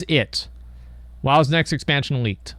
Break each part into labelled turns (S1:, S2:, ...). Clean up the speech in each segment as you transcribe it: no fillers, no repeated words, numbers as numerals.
S1: it. WoW's next expansion leaked.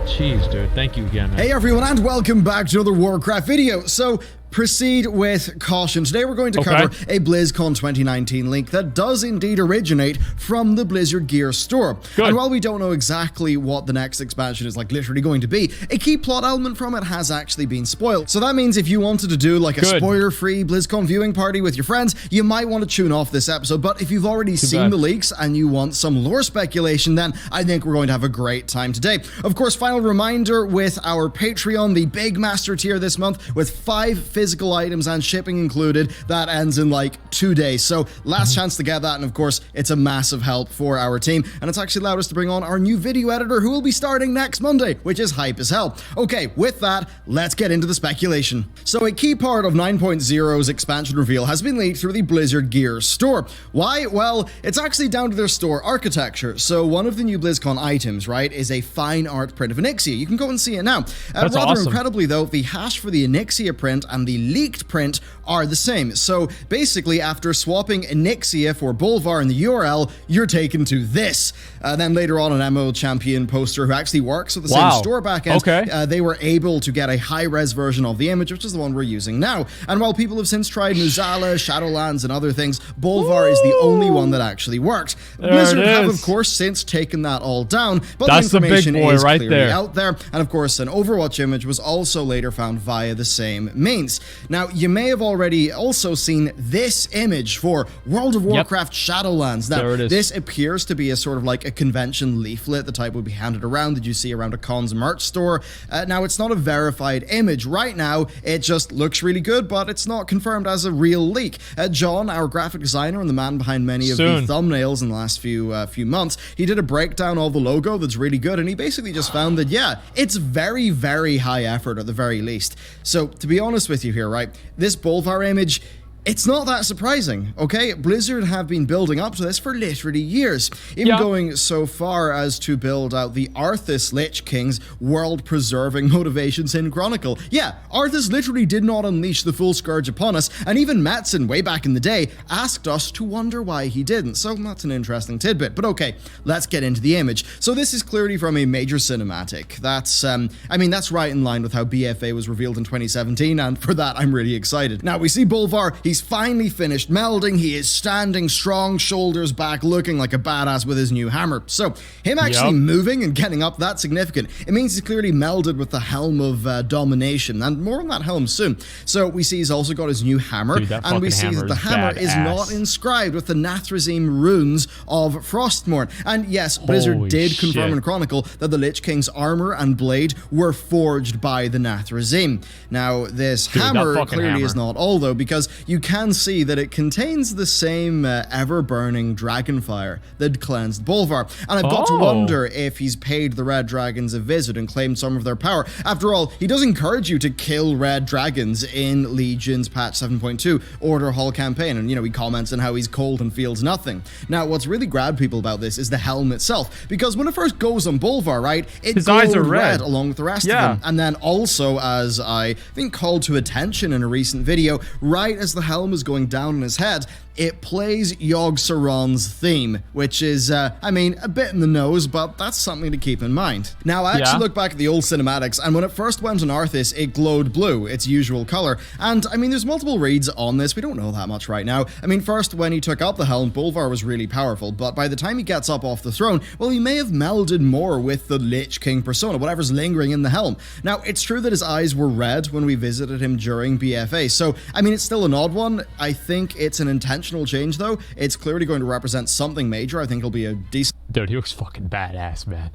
S1: Jeez, dude. Thank you again, man.
S2: Hey everyone, and welcome back to another Warcraft video. So, proceed with caution. Today we're going to cover a BlizzCon 2019 link that does indeed originate from the Blizzard Gear store.
S1: Good.
S2: And while we don't know exactly what the next expansion is like literally going to be, a key plot element from it has actually been spoiled. So that means if you wanted to do like a spoiler-free BlizzCon viewing party with your friends, you might want to tune off this episode. But if you've already seen the leaks and you want some lore speculation, then I think we're going to have a great time today. Of course, final reminder with our Patreon, the big master tier this month with 5 physical items and shipping included, that ends in like 2 days. So last chance to get that, and of course it's a massive help for our team, and it's actually allowed us to bring on our new video editor who will be starting next Monday, which is hype as hell. Okay, with that, let's get into the speculation. So a key part of 9.0's expansion reveal has been leaked through the Blizzard Gear store. Why? Well, it's actually down to their store architecture. So one of the new BlizzCon items, right, is a fine art print of Onyxia. You can go and see it now.
S1: That's
S2: rather
S1: awesome.
S2: incredibly though, the hash for the Onyxia print and the leaked print are the same. So basically, after swapping Onyxia for Bolvar in the URL, you're taken to this. Then later on, an MMO champion poster who actually works with the same store backend, they were able to get a high-res version of the image, which is the one we're using now. And while people have since tried Nuzala, Shadowlands, and other things, Bolvar is the only one that actually worked. Blizzard have, of course, since taken that all down, but the information is clearly out there. And of course, an Overwatch image was also later found via the same means. Now, you may have already also seen this image for World of Warcraft Shadowlands. Now, this appears to be a sort of like a convention leaflet, the type would be handed around that you see around a con's merch store. Now, it's not a verified image. Right now, it just looks really good, but it's not confirmed as a real leak. John, our graphic designer and the man behind many of the thumbnails in the last few months, he did a breakdown of the logo that's really good, and he basically just found that, yeah, it's very, very high effort at the very least. So, to be honest with you here, right, this Bolvar image, it's not that surprising, okay? Blizzard have been building up to this for literally years, even going so far as to build out the Arthas Lich King's world-preserving motivations in Chronicle. Yeah, Arthas literally did not unleash the full scourge upon us, and even Metzen, way back in the day, asked us to wonder why he didn't, so that's an interesting tidbit. But okay, let's get into the image. So this is clearly from a major cinematic. That's, I mean, that's right in line with how BFA was revealed in 2017, and for that, I'm really excited. Now, we see Bolvar. He's finally finished melding. He is standing strong, shoulders back, looking like a badass with his new hammer. So, him actually moving and getting up, that's significant. It means he's clearly melded with the Helm of Domination, and more on that helm soon. So, we see he's also got his new hammer, and we see that the hammer is not inscribed with the Nathrazim runes of Frostmourne. And yes, Blizzard did confirm in Chronicle that the Lich King's armor and blade were forged by the Nathrazim. Now, this hammer clearly is not all, though, because you can see that it contains the same ever-burning dragonfire that cleansed Bolvar. And I've got to wonder if he's paid the red dragons a visit and claimed some of their power. After all, he does encourage you to kill red dragons in Legion's patch 7.2 Order Hall campaign, and you know, he comments on how he's cold and feels nothing. Now, what's really grabbed people about this is the helm itself, because when it first goes on Bolvar, right, it glowed red along with the rest of him. And then also, as I think called to attention in a recent video, right as the helm is going down on his head, it plays Yogg-Saron's theme, which is, I mean, a bit in the nose, but that's something to keep in mind. Now, I actually look back at the old cinematics, and when it first went on Arthas, it glowed blue, its usual color. And, I mean, there's multiple reads on this. We don't know that much right now. I mean, first, when he took up the helm, Bolvar was really powerful, but by the time he gets up off the throne, well, he may have melded more with the Lich King persona, whatever's lingering in the helm. Now, it's true that his eyes were red when we visited him during BFA, so, I mean, it's still an odd one. I think it's an intentional change, though. It's clearly going to represent something major. I think it'll be a decent...
S1: Dude, he looks fucking badass, man.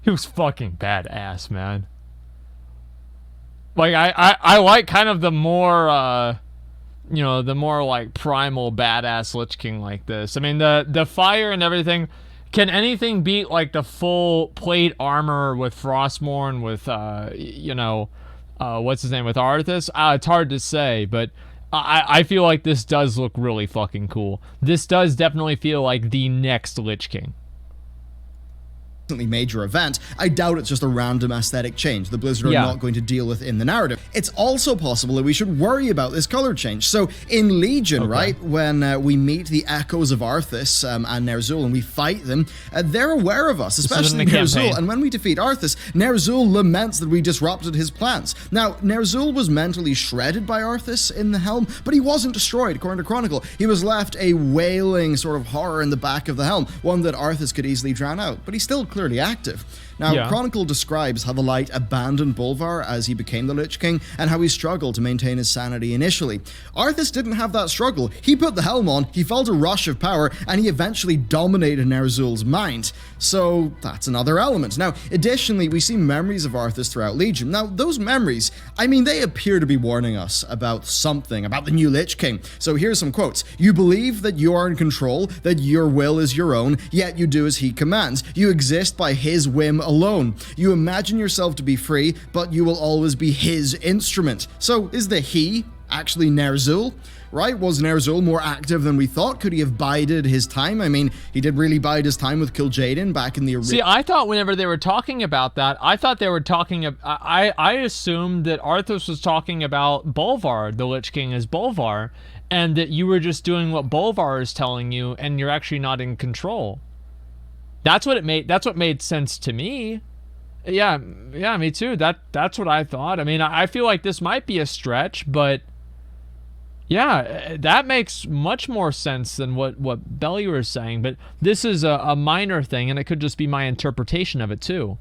S1: He looks fucking badass, man. Like, I like kind of the more, you know, the more, like, primal badass Lich King like this. I mean, the fire and everything... Can anything beat, like, the full plate armor with Frostmourne, with, you know, what's his name, with Arthas? It's hard to say, but... I feel like this does look really fucking cool. This does definitely feel like the next Lich King.
S2: major event. I doubt it's just a random aesthetic change the Blizzard are
S1: Yeah.
S2: not going to deal with in the narrative. It's also possible that we should worry about this color change. So in Legion, right, when we meet the echoes of Arthas and Ner'zhul and we fight them, they're aware of us, especially Ner'zhul. And when we defeat Arthas, Ner'zhul laments that we disrupted his plans. Now, Ner'zhul was mentally shredded by Arthas in the helm, but he wasn't destroyed, according to Chronicle. He was left a wailing sort of horror in the back of the helm, one that Arthas could easily drown out, but he's still clearly active. Now, Chronicle describes how the Light abandoned Bolvar as he became the Lich King, and how he struggled to maintain his sanity initially. Arthas didn't have that struggle. He put the helm on, he felt a rush of power, and he eventually dominated Ner'zhul's mind. So that's another element. Now, additionally, we see memories of Arthas throughout Legion. Now, those memories, I mean, they appear to be warning us about something, about the new Lich King. So here's some quotes. You believe that you are in control, that your will is your own, yet you do as he commands. You exist by his whim alone. You imagine yourself to be free, but you will always be his instrument. So is the he actually Ner'zhul? Right? Was Ner'zhul more active than we thought? Could he have bided his time? I mean, he did really bide his time with Kil'jaeden back in the original.
S1: See, I thought whenever they were talking about that, I thought they were talking. I assumed that Arthas was talking about Bolvar, the Lich King is Bolvar, and that you were just doing what Bolvar is telling you, and you're actually not in control. That's what made sense to me. Yeah, me too. That's what I thought. I mean, I feel like this might be a stretch, but yeah, that makes much more sense than what Bellular is saying. But this is a minor thing, and it could just be my interpretation of it too.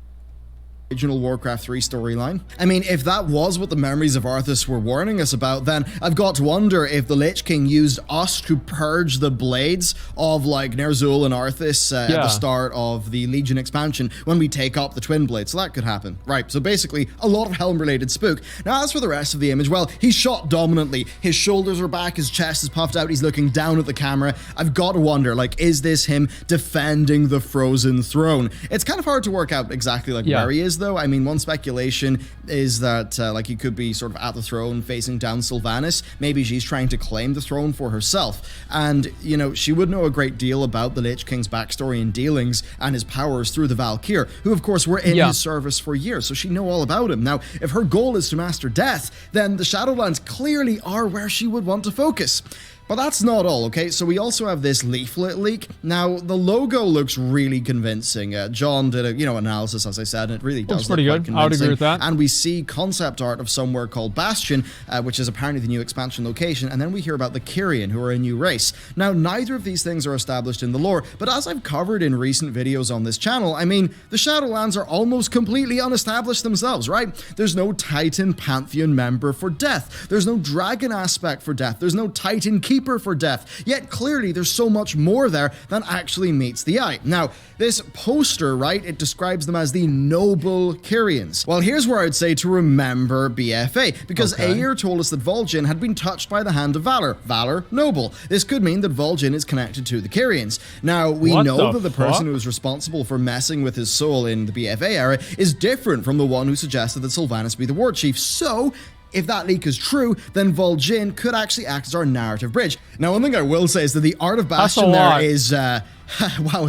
S2: Original Warcraft 3 storyline. I mean, if that was what the memories of Arthas were warning us about, then I've got to wonder if the Lich King used us to purge the blades of, like, Ner'zhul and Arthas at the start of the Legion expansion when we take up the Twin Blades. So that could happen. Right, so basically, a lot of Helm-related spook. Now, as for the rest of the image, well, he's shot dominantly. His shoulders are back, his chest is puffed out, he's looking down at the camera. I've got to wonder, like, is this him defending the Frozen Throne? It's kind of hard to work out exactly, like, where he is, though. I mean, one speculation is that like he could be sort of at the throne facing down Sylvanas. Maybe she's trying to claim the throne for herself, and you know, she would know a great deal about the Lich King's backstory and dealings and his powers through the Valkyr, who of course were in his service for years, so she know all about him. Now, if her goal is to master death, then the Shadowlands clearly are where she would want to focus. But that's not all, okay? So we also have this leaflet leak. Now, the logo looks really convincing. John did a, analysis, as I said, and it really does look
S1: pretty
S2: quite
S1: good. I would agree with that.
S2: And we see concept art of somewhere called Bastion, which is apparently the new expansion location, and then we hear about the Kyrian, who are a new race. Now, neither of these things are established in the lore, but as I've covered in recent videos on this channel, I mean, the Shadowlands are almost completely unestablished themselves, right? There's no Titan Pantheon member for death. There's no dragon aspect for death. There's no Titan Keeper for death. Yet clearly there's so much more there than actually meets the eye. Now, this poster, right, it describes them as the noble Kyrians. Well, here's where I'd say to remember BFA, because Ayer told us that Vol'jin had been touched by the hand of Valor. Valor, noble. This could mean that Vol'jin is connected to the Kyrians. Now, we know that the person who was responsible for messing with his soul in the BFA era is different from the one who suggested that Sylvanas be the war chief. So, if that leak is true, then Vol'jin could actually act as our narrative bridge. Now, one thing I will say is that the art of Bastion there is, wow,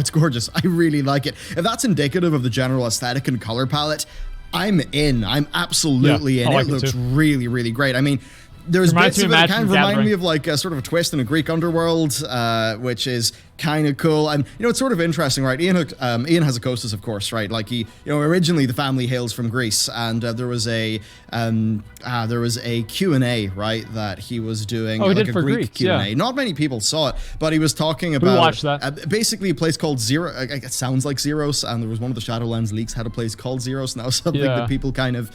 S2: it's gorgeous. I really like it. If that's indicative of the general aesthetic and color palette, I'm in. I'm absolutely in. It looks really, really great. I mean, there's bits of it that kind of remind me of like a sort of a twist in a Greek underworld, which is kind of cool. And it's sort of interesting, right? Ian Hazzikostas, of course, right? Like he, originally the family hails from Greece, and there was a Q&A, right, that he was doing, like a Greek Q&A. Yeah. Not many people saw it, but he was talking about
S1: watched that.
S2: Basically a place called Zero. It sounds like Zeros, and there was one of the Shadowlands leaks had a place called Zeros, and that was something that people kind of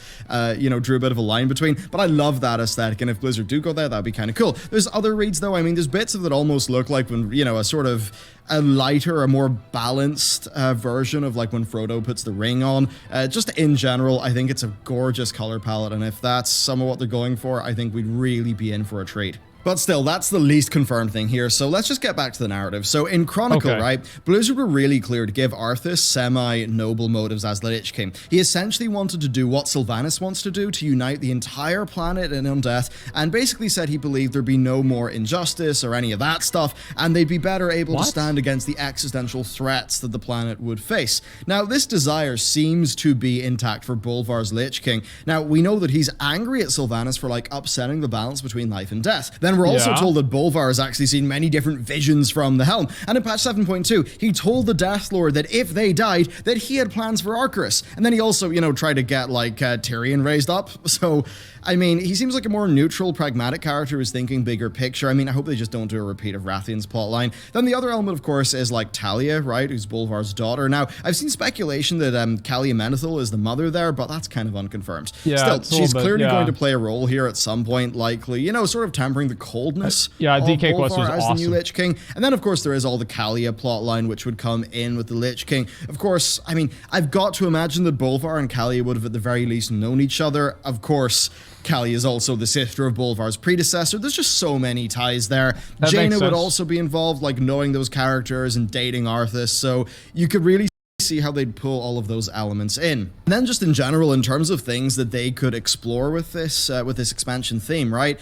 S2: drew a bit of a line between. But I love that aesthetic, and if Blizzard do go there, that'd be kind of cool. There's other reads though. I mean, there's bits of that almost look like when a sort of a lighter, a more balanced version of like when Frodo puts the ring on. Just in general, I think it's a gorgeous color palette, and if that's some of what they're going for, I think we'd really be in for a treat. But still, that's the least confirmed thing here, so let's just get back to the narrative. So in Chronicle, right, Blizzard were really clear to give Arthas semi-noble motives as the Lich King. He essentially wanted to do what Sylvanas wants to do, to unite the entire planet in Undeath, and basically said he believed there'd be no more injustice or any of that stuff, and they'd be better able to stand against the existential threats that the planet would face. Now, this desire seems to be intact for Bolvar's Lich King. Now, we know that he's angry at Sylvanas for, like, upsetting the balance between life and death. Then we're also told that Bolvar has actually seen many different visions from the Helm. And in patch 7.2, he told the Death Lord that if they died, that he had plans for Arcturus. And then he also, you know, tried to get, like, Tyrion raised up. So, I mean, he seems like a more neutral, pragmatic character who's thinking bigger picture. I mean, I hope they just don't do a repeat of Rathian's plotline. Then the other element, of course, is, like, Talia, right, who's Bolvar's daughter. Now, I've seen speculation that Kalia Menethil is the mother there, but that's kind of unconfirmed.
S1: Yeah,
S2: still, she's clearly going to play a role here at some point, likely, you know, sort of tempering the coldness
S1: DK Quest was
S2: as
S1: awesome.
S2: the new Lich King. And then, of course, there is all the Kalia plotline, which would come in with the Lich King. Of course, I mean, I've got to imagine that Bolvar and Kalia would have at the very least known each other. Of course, Kalia is also the sister of Bolvar's predecessor. There's just so many ties there. Jaina would also be involved, like knowing those characters and dating Arthas. So you could really see how they'd pull all of those elements in. And then just in general, in terms of things that they could explore with this expansion theme, right?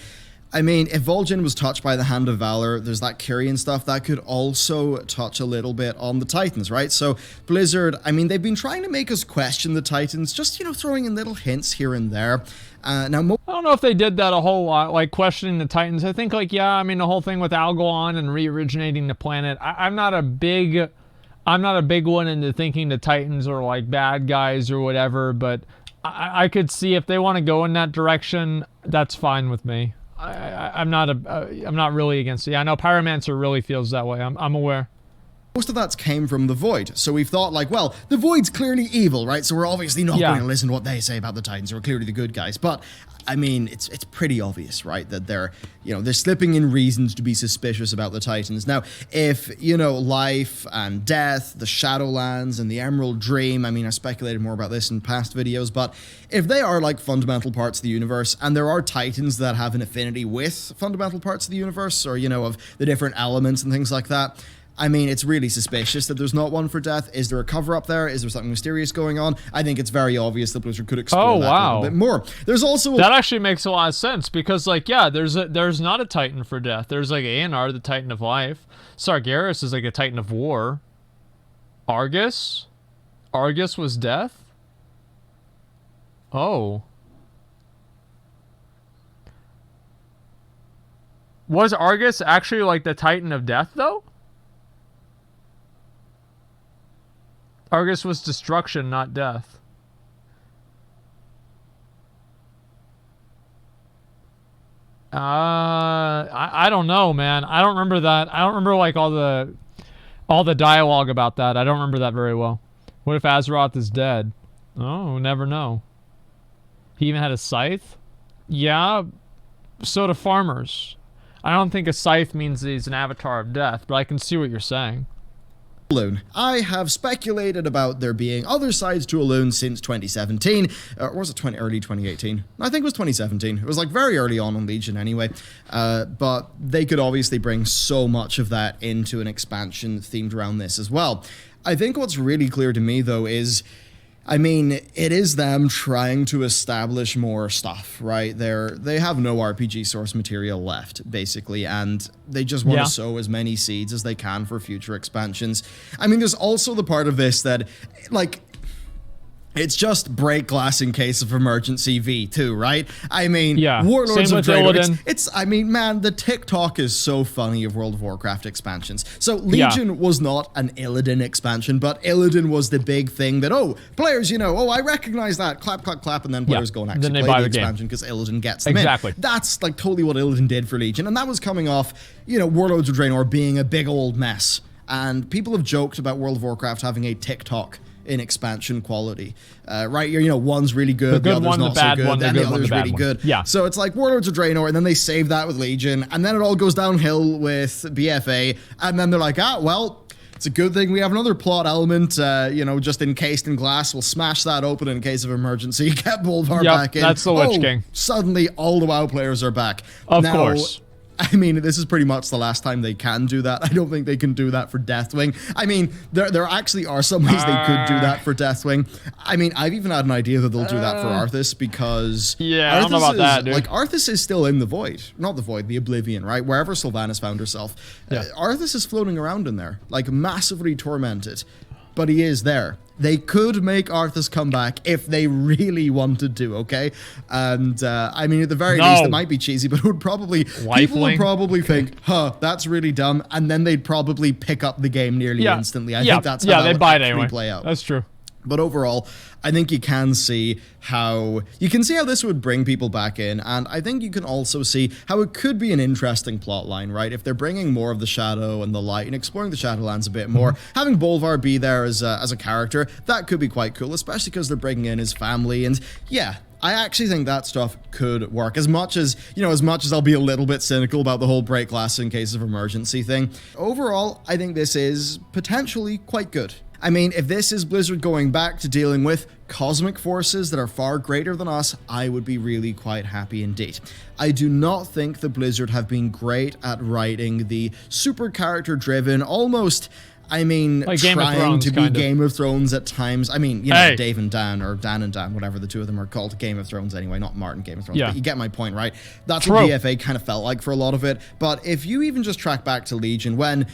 S2: I mean, if Vol'jin was touched by the Hand of Valor, there's that Kyrian stuff that could also touch a little bit on the Titans, right? So Blizzard, I mean, they've been trying to make us question the Titans, just, you know, throwing in little hints here and there. Now,
S1: I don't know if they did that a whole lot, like questioning the Titans. I think, like, yeah, I mean, the whole thing with Algalon and re-originating the planet. I'm not a big one into thinking the Titans are like bad guys or whatever, but I could see if they want to go in that direction, that's fine with me. I'm not really against it. Yeah, I know Pyromancer really feels that way. I'm aware.
S2: Most of that came from the Void. So we've thought, like, well, the Void's clearly evil, right? So we're obviously not going to listen to what they say about the Titans, who are clearly the good guys. But, I mean, it's pretty obvious, right, that they're slipping in reasons to be suspicious about the Titans. Now, if, you know, life and death, the Shadowlands and the Emerald Dream, I mean, I speculated more about this in past videos, but if they are, like, fundamental parts of the universe, and there are Titans that have an affinity with fundamental parts of the universe, or, you know, of the different elements and things like that, I mean, it's really suspicious that there's not one for death. Is there a cover-up there? Is there something mysterious going on? I think it's very obvious that Blizzard could explore that a little bit more. There's also...
S1: That actually makes a lot of sense, because, like, yeah, there's not a Titan for death. There's, like, Aenar, the Titan of life. Sargeras is, like, a Titan of war. Argus? Argus was death? Oh. Was Argus actually, like, the Titan of death, though? Argus was destruction, not death. I don't know, man. I don't remember that. I don't remember, like, all the dialogue about that. I don't remember that very well. What if Azeroth is dead? Oh, we'll never know. He even had a scythe? Yeah, so do farmers. I don't think a scythe means he's an avatar of death, but I can see what you're saying.
S2: Elune. I have speculated about there being other sides to Elune since 2017, or was it early 2018? I think it was 2017. It was like very early on Legion anyway, but they could obviously bring so much of that into an expansion themed around this as well. I think what's really clear to me though is, I mean, it is them trying to establish more stuff, right? They have no RPG source material left, basically, and they just want to sow as many seeds as they can for future expansions. I mean, there's also the part of this that, like, it's just break glass in case of emergency V2, right? I mean, Warlords of Draenor, it's, I mean, man, the TikTok is so funny of World of Warcraft expansions. So Legion was not an Illidan expansion, but Illidan was the big thing that, oh, players, you know, oh, I recognize that, clap, clap, clap, and then players go and actually play the expansion because Illidan gets them in. That's like totally what Illidan did for Legion, and that was coming off, you know, Warlords of Draenor being a big old mess. And people have joked about World of Warcraft having a TikTok in expansion quality, right? You know, one's really good, the other's not so good, and the other's really good. Yeah. So it's like Warlords of Draenor, and then they save that with Legion, and then it all goes downhill with BFA, and then they're like, ah, well, it's a good thing we have another plot element, you know, just encased in glass. We'll smash that open in case of emergency. Get Bolvar back in.
S1: That's the Lich King.
S2: Suddenly, all the WoW players are back.
S1: Of course.
S2: I mean, this is pretty much the last time they can do that. I don't think they can do that for Deathwing. I mean, there actually are some ways they could do that for Deathwing. I mean, I've even had an idea that they'll do that for Arthas, because
S1: I don't know about that, dude.
S2: Like, Arthas is still in the Void. Not the Void, the Oblivion, right? Wherever Sylvanas found herself. Arthas is floating around in there, like massively tormented. But he is there. They could make Arthas come back if they really wanted to, okay? And, I mean, at the very least, it might be cheesy, but it would probably... People would probably think, that's really dumb, and then they'd probably pick up the game nearly instantly. I think that's how that would actually play out.
S1: That's true.
S2: But overall, I think you can see how this would bring people back in, and I think you can also see how it could be an interesting plot line, right? If they're bringing more of the shadow and the light and exploring the Shadowlands a bit more, having Bolvar be there as a character, that could be quite cool, especially because they're bringing in his family, and yeah, I actually think that stuff could work. As much as I'll be a little bit cynical about the whole break glass in case of emergency thing, overall, I think this is potentially quite good. I mean, if this is Blizzard going back to dealing with cosmic forces that are far greater than us, I would be really quite happy indeed. I do not think that Blizzard have been great at writing the super character driven, almost... I mean, like trying to be Game of Thrones at times. I mean, Dave and Dan, or Dan and Dan, whatever the two of them are called. Game of Thrones anyway, not Martin Game of Thrones. But you get my point, right? That's what BFA kind of felt like for a lot of it. But if you even just track back to Legion, when...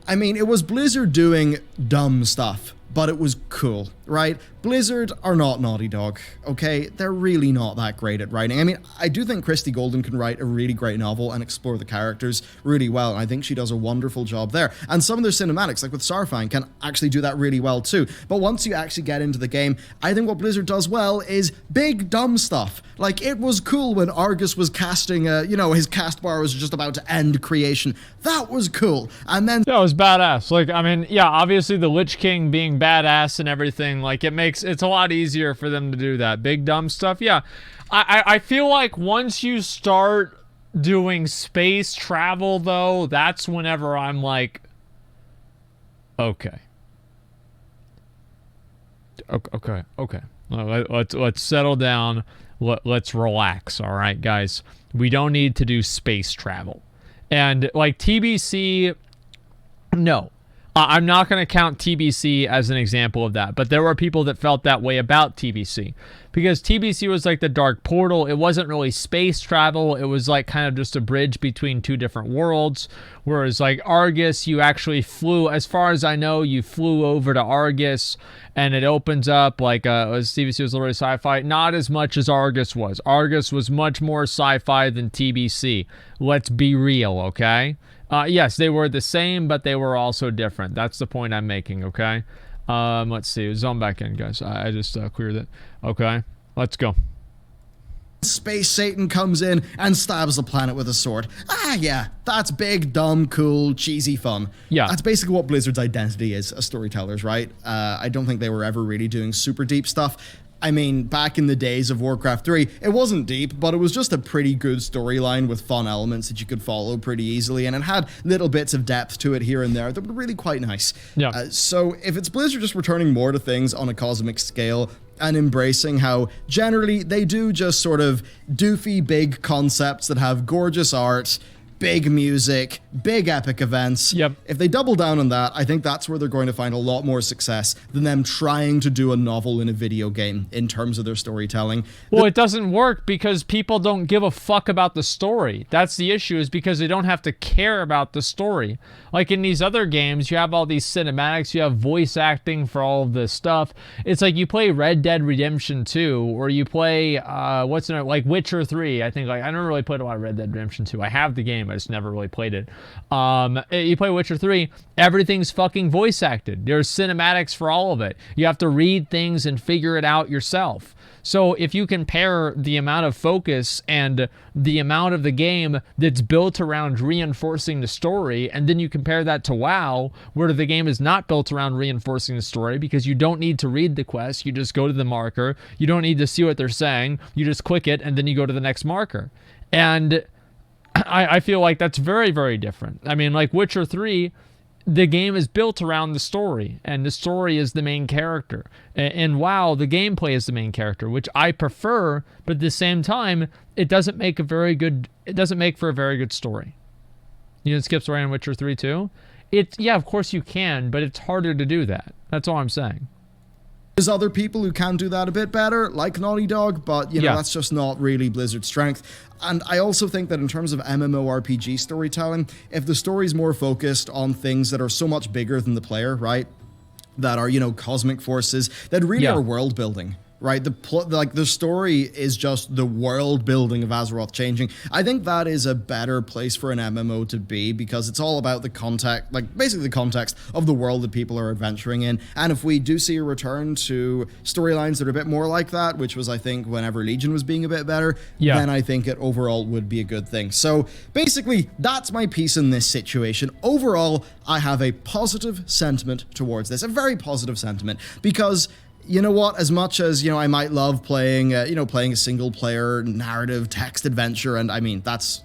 S2: I mean, it was Blizzard doing dumb stuff, but it was cool, right? Blizzard are not Naughty Dog, okay? They're really not that great at writing. I mean, I do think Christy Golden can write a really great novel and explore the characters really well, and I think she does a wonderful job there. And some of their cinematics, like with Starfang, can actually do that really well too. But once you actually get into the game, I think what Blizzard does well is big, dumb stuff. Like, it was cool when Argus was casting, his cast bar was just about to end creation. That was cool. And then...
S1: Yeah, it was badass. Like, I mean, yeah, obviously the Lich King being badass and everything, like, it's a lot easier for them to do that. Big, dumb stuff, yeah. I feel like once you start doing space travel, though, that's whenever I'm like, okay. Let's settle down. Let's relax, all right, guys? We don't need to do space travel. And, like, TBC, no. I'm not going to count TBC as an example of that, but there were people that felt that way about TBC, because TBC was like the Dark Portal. It wasn't really space travel. It was like kind of just a bridge between two different worlds, whereas like Argus, you actually flew, as far as I know, you flew over to Argus, and it opens up like TBC was literally sci-fi. Not as much as Argus was. Argus was much more sci-fi than TBC. Let's be real, okay? Yes, they were the same, but they were also different. That's the point I'm making, okay? Let's see. Zone back in, guys. I just cleared it. Okay, let's go.
S2: Space Satan comes in and stabs the planet with a sword. Yeah, that's big, dumb, cool, cheesy fun.
S1: Yeah.
S2: That's basically what Blizzard's identity is as storytellers, right? I don't think they were ever really doing super deep stuff. I mean, back in the days of Warcraft 3, it wasn't deep, but it was just a pretty good storyline with fun elements that you could follow pretty easily, and it had little bits of depth to it here and there that were really quite nice.
S1: Yeah.
S2: So if it's Blizzard just returning more to things on a cosmic scale and embracing how generally they do just sort of doofy big concepts that have gorgeous art, big music, big epic events.
S1: Yep.
S2: If they double down on that, I think that's where they're going to find a lot more success than them trying to do a novel in a video game in terms of their storytelling.
S1: Well, it doesn't work because people don't give a fuck about the story. That's the issue, is because they don't have to care about the story. Like in these other games, you have all these cinematics, you have voice acting for all of this stuff. It's like you play Red Dead Redemption 2, or you play, like Witcher 3. I think, like, I never really played a lot of Red Dead Redemption 2. I have the game, I just never really played it. You play Witcher 3, everything's fucking voice acted. There's cinematics for all of it. You have to read things and figure it out yourself. So if you compare the amount of focus and the amount of the game that's built around reinforcing the story, and then you compare that to WoW, where the game is not built around reinforcing the story because you don't need to read the quest, you just go to the marker, you don't need to see what they're saying, you just click it, and then you go to the next marker. And I feel like that's very, very different. I mean, like Witcher 3, the game is built around the story, and the story is the main character. And WoW, the gameplay is the main character, which I prefer, but at the same time, it doesn't make for a very good story. You know, skip story on Witcher 3 too. Yeah, of course you can, but it's harder to do that. That's all I'm saying.
S2: There's other people who can do that a bit better, like Naughty Dog, but, you know, that's just not really Blizzard's strength. And I also think that in terms of MMORPG storytelling, if the story's more focused on things that are so much bigger than the player, right, that are, you know, cosmic forces, that really are world building, right? The story is just the world building of Azeroth changing. I think that is a better place for an MMO to be, because it's all about the context, like basically the context of the world that people are adventuring in. And if we do see a return to storylines that are a bit more like that, which was, I think, whenever Legion was being a bit better, then I think it overall would be a good thing. So basically, that's my piece in this situation. Overall, I have a positive sentiment towards this, a very positive sentiment, because you know what, as much as, you know, I might love playing, playing a single player narrative text adventure, and I mean, that's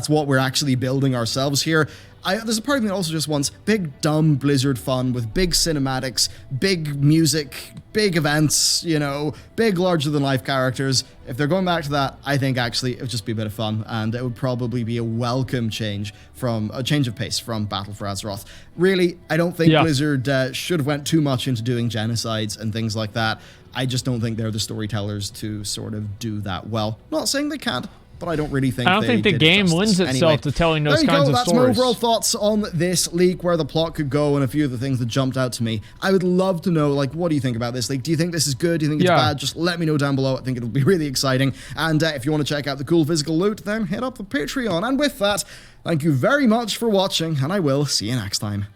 S2: what we're actually building ourselves here. There's a part of me that also just wants big, dumb Blizzard fun with big cinematics, big music, big events, you know, big larger-than-life characters. If they're going back to that, I think actually it would just be a bit of fun, and it would probably be a welcome change of pace from Battle for Azeroth. Really, I don't think Blizzard should have went too much into doing genocides and things like that. I just don't think they're the storytellers to sort of do that well. Not saying they can't, but I don't really think
S1: the game lends itself to telling those kinds of stories.
S2: That's my overall thoughts on this leak, where the plot could go, and a few of the things that jumped out to me. I would love to know, like, what do you think about this? Like, do you think this is good? Do you think it's bad? Just let me know down below. I think it'll be really exciting. And if you want to check out the cool physical loot, then hit up the Patreon. And with that, thank you very much for watching, and I will see you next time.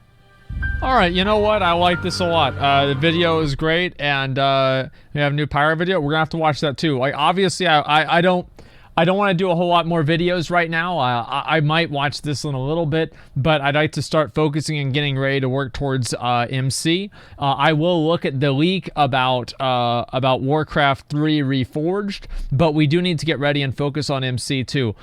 S1: Alright, you know what? I like this a lot. The video is great, and we have a new pirate video. We're gonna have to watch that too. Like, obviously, I don't want to do a whole lot more videos right now. I might watch this in a little bit, but I'd like to start focusing and getting ready to work towards MC. I will look at the leak about Warcraft 3 Reforged, but we do need to get ready and focus on MC too.